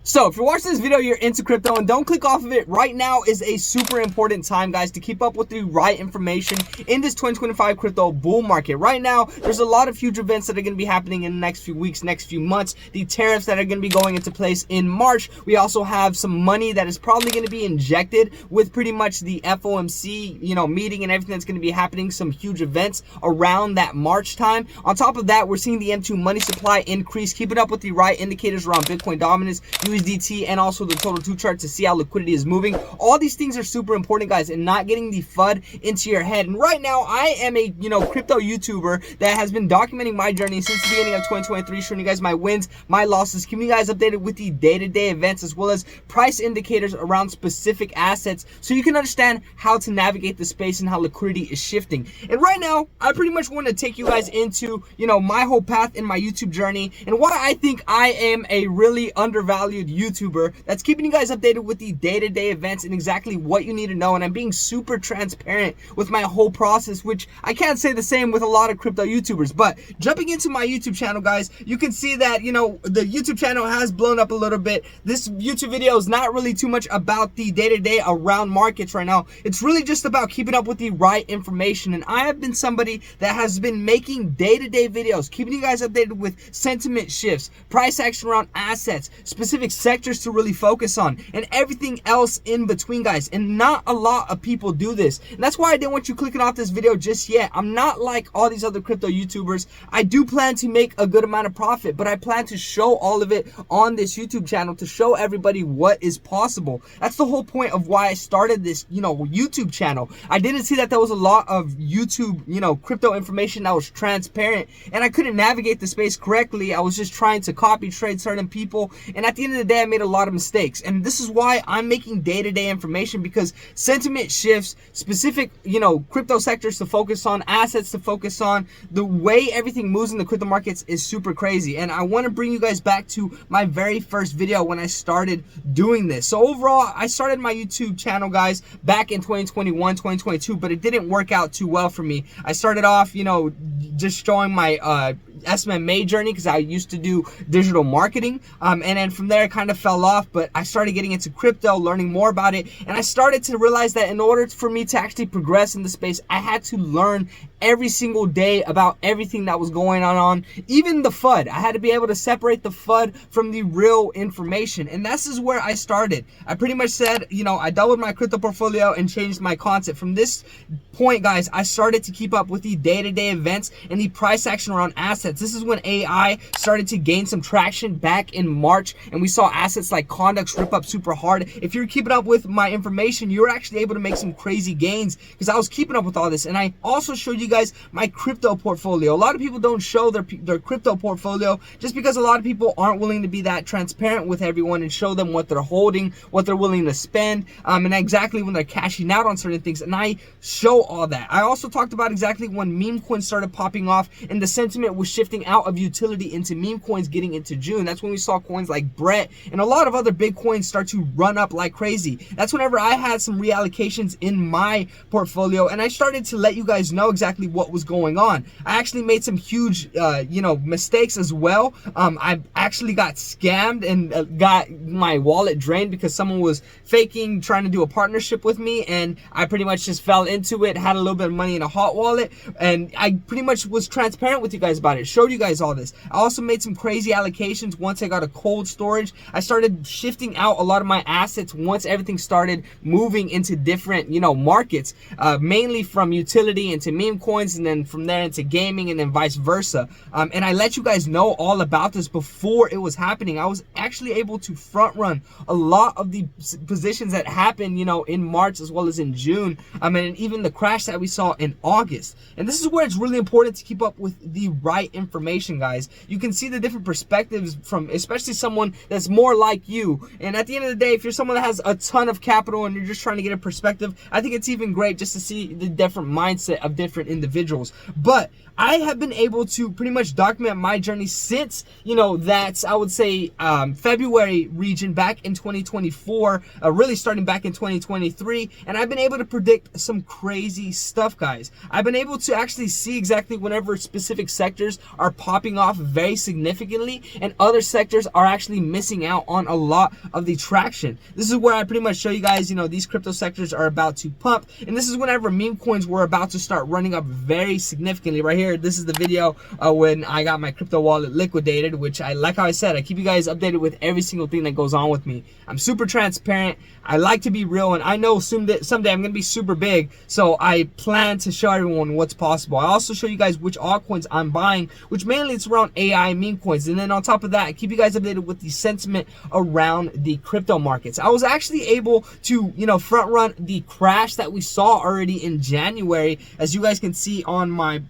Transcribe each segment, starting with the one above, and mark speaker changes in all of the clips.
Speaker 1: So if you're watching this video, you're into crypto, and don't click off of it. Right now is a super important time, guys, to keep up with the right information in this 2025 crypto bull market. Right now, there's a lot of huge events that are going to be happening in the next few weeks, next few months. The tariffs that are going to be going into place in March. We also have some money that is probably going to be injected with pretty much the FOMC, meeting and everything that's going to be happening. Some huge events around that March time. On top of that, we're seeing the M2 money supply increase, keeping up with the right indicators around Bitcoin dominance, USDT, and also the total 2 chart to see how liquidity is moving. All these things are super important, guys, and not getting the FUD into your head. And right now, I am a crypto YouTuber that has been documenting my journey since the beginning of 2023, showing you guys my wins, my losses, keeping you guys updated with the day-to-day events as well as price indicators around specific assets, so you can understand how to navigate the space and how liquidity is shifting. And right now, I pretty much want to take you guys into my whole path in my YouTube journey and why I think I am a really undervalued YouTuber that's keeping you guys updated with the day-to-day events and exactly what you need to know. And I'm being super transparent with my whole process, which I can't say the same with a lot of crypto YouTubers. But jumping into my YouTube channel, guys, you can see that the YouTube channel has blown up a little bit. This YouTube video is not really too much about the day-to-day around markets right now. It's really just about keeping up with the right information. And I have been somebody that has been making day-to-day videos, keeping you guys updated with sentiment shifts, price action around assets, specific sectors to really focus on, and everything else in between, guys. And not a lot of people do this, and that's why I didn't want you clicking off this video just yet. I'm not like all these other crypto YouTubers. I do plan to make a good amount of profit, but I plan to show all of it on this YouTube channel to show everybody what is possible. That's the whole point of why I started this YouTube channel. I didn't see that there was a lot of YouTube crypto information that was transparent, and I couldn't navigate the space correctly. I was just trying to copy trade certain people, and at the end of the day, I made a lot of mistakes. And this is why I'm making day-to-day information, because sentiment shifts, specific crypto sectors to focus on, assets to focus on, the way everything moves in the crypto markets is super crazy. And I want to bring you guys back to my very first video when I started doing this. So overall, I started my YouTube channel, guys, back in 2021, 2022, but it didn't work out too well for me. I started off just showing my SMMA journey, because I used to do digital marketing, and then from there it kind of fell off. But I started getting into crypto, learning more about it, and I started to realize that in order for me to actually progress in the space, I had to learn every single day about everything that was going on, even the FUD. I had to be able to separate the FUD from the real information, and this is where I started. I pretty much said, I doubled my crypto portfolio and changed my concept. From this point, guys, I started to keep up with the day-to-day events and the price action around assets. This is when AI started to gain some traction back in March, and we saw assets like Conduct rip up super hard. If you're keeping up with my information, you're actually able to make some crazy gains, because I was keeping up with all this. And I also showed you guys my crypto portfolio. A lot of people don't show their crypto portfolio just because a lot of people aren't willing to be that transparent with everyone and show them what they're holding, what they're willing to spend, and exactly when they're cashing out on certain things. And I show all that. I also talked about exactly when meme coins started popping off and the sentiment was shifting out of utility into meme coins getting into June. That's when we saw coins like Brett and a lot of other big coins start to run up like crazy. That's whenever I had some reallocations in my portfolio, and I started to let you guys know exactly what was going on. I actually made some huge mistakes as well. I actually got scammed and got my wallet drained because someone was faking trying to do a partnership with me, and I pretty much just fell into it, had a little bit of money in a hot wallet, and I pretty much was transparent with you guys about it, showed you guys all this. I also made some crazy allocations once I got a cold storage. I started shifting out a lot of my assets once everything started moving into different markets, mainly from utility into meme coins, and then from there into gaming, and then vice versa. And I let you guys know all about this before it was happening. I was actually able to front run a lot of the positions that happened in March as well as in June, and even the crash that we saw in August. And this is where it's really important to keep up with the right information, guys. You can see the different perspectives from especially someone that's more like you. And at the end of the day, if you're someone that has a ton of capital and you're just trying to get a perspective, I think it's even great just to see the different mindset of different individuals. But I have been able to pretty much document my journey since, you know, that I would say February region back in 2024, really starting back in 2023. And I've been able to predict some crazy stuff, guys. I've been able to actually see exactly whenever specific sectors are popping off very significantly and other sectors are actually missing out on a lot of the traction. This is where I pretty much show you guys, you know, these crypto sectors are about to pump. And this is whenever meme coins were about to start running up very significantly. Right here, this is the video when I got my crypto wallet liquidated, which like how I said, I keep you guys updated with every single thing that goes on with me. I'm super transparent. I like to be real, and I know someday I'm going to be super big, so I plan to show everyone what's possible. I also show you guys which altcoins I'm buying, which mainly it's around AI meme coins. And then on top of that, I keep you guys updated with the sentiment around the crypto markets. I was actually able to, you know, front run the crash that we saw already in January, as you guys can see on my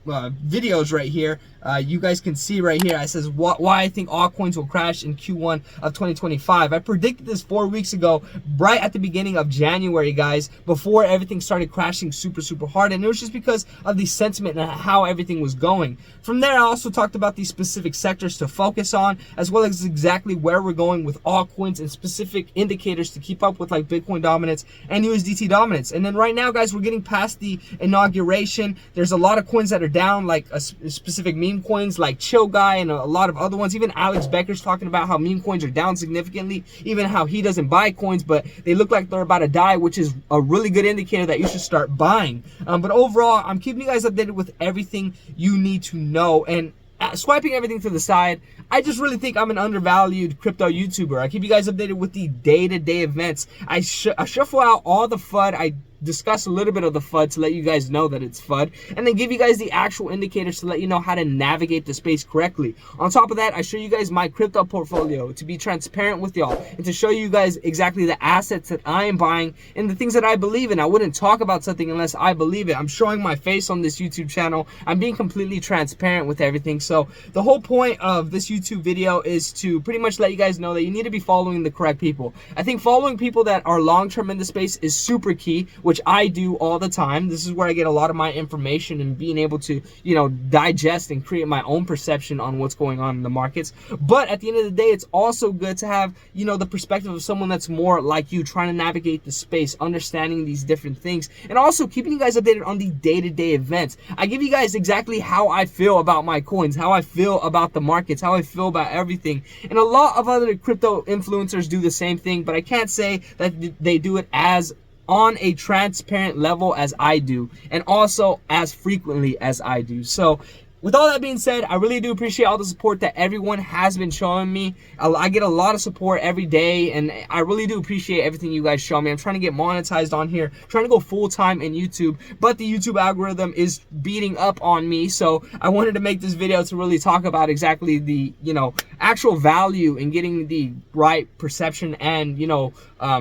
Speaker 1: videos right here. You guys can see right here, I says why I think altcoins will crash in Q1 of 2025. I predicted this 4 weeks ago, right at the beginning of January, guys, before everything started crashing super hard. And it was just because of the sentiment and how everything was going. From there, I also talked about these specific sectors to focus on, as well as exactly where we're going with altcoins and specific indicators to keep up with, like Bitcoin dominance and USDT dominance. And then right now, guys, we're getting past the inauguration. There's a lot of coins that are down, like a specific meme coins like Chill Guy and a lot of other ones. Even Alex Becker's talking about how meme coins are down significantly, even how he doesn't buy coins, but they look like they're about to die, which is a really good indicator that you should start buying. But overall, I'm keeping you guys updated with everything you need to know. And swiping everything to the side, I just really think I'm an undervalued crypto YouTuber. I keep you guys updated with the day-to-day events. I shuffle out all the FUD. I discuss a little bit of the FUD to let you guys know that it's FUD, and then give you guys the actual indicators to let you know how to navigate the space correctly. On top of that, I show you guys my crypto portfolio to be transparent with y'all and to show you guys exactly the assets that I am buying and the things that I believe in. I wouldn't talk about something unless I believe it. I'm showing my face on this YouTube channel. I'm being completely transparent with everything. So the whole point of this YouTube video is to pretty much let you guys know that you need to be following the correct people. I think following people that are long-term in the space is super key, which I do all the time. This is where I get a lot of my information and being able to, you know, digest and create my own perception on what's going on in the markets. But at the end of the day, it's also good to have, you know, the perspective of someone that's more like you, trying to navigate the space, understanding these different things, and also keeping you guys updated on the day-to-day events. I give you guys exactly how I feel about my coins, how I feel about the markets, how I feel about everything. And a lot of other crypto influencers do the same thing, but I can't say that they do it as on a transparent level as I do, and also as frequently as I do. So with all that being said, I really do appreciate all the support that everyone has been showing me. I get a lot of support every day, and I really do appreciate everything you guys show me. I'm trying to get monetized on here, trying to go full-time in YouTube, but the YouTube algorithm is beating up on me. So I wanted to make this video to really talk about exactly the, you know, actual value in getting the right perception and, you know,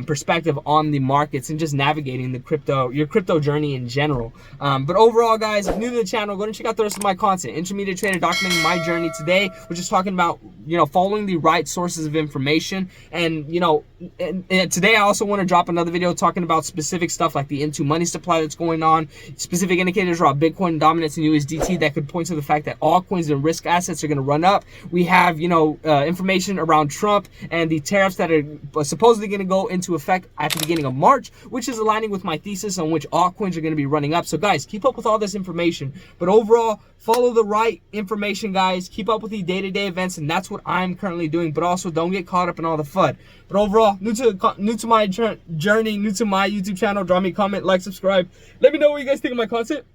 Speaker 1: perspective on the markets and just navigating the your crypto journey in general. But overall, guys, if you're new to the channel, go and check out the rest of my content. Intermediate trader documenting my journey today. We're just talking about, you know, following the right sources of information. And, you know, and today I also want to drop another video talking about specific stuff like the Into money supply that's going on, specific indicators around Bitcoin dominance and USDT that could point to the fact that all coins and risk assets are going to run up. We have, you know, information around Trump and the tariffs that are supposedly going to go into effect at the beginning of March, which is aligning with my thesis on which altcoins are going to be running up. So guys, keep up with all this information, but overall, follow the right information, guys. Keep up with the day-to-day events, and that's what I'm currently doing. But also, don't get caught up in all the FUD. But overall, new to my journey, new to my YouTube channel, drop me a comment, like, subscribe. Let me know what you guys think of my content.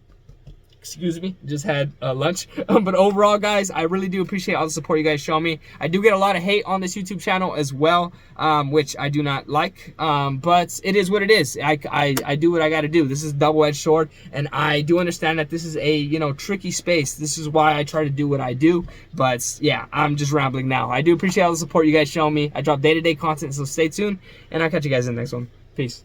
Speaker 1: Excuse me, just had lunch. But overall, guys, I really do appreciate all the support you guys show me. I do get a lot of hate on this YouTube channel as well, which I do not like. But it is what it is. I do what I got to do. This is a double-edged sword, and I do understand that this is a, you know, tricky space. This is why I try to do what I do. But yeah, I'm just rambling now. I do appreciate all the support you guys show me. I drop day-to-day content, so stay tuned, and I'll catch you guys in the next one. Peace.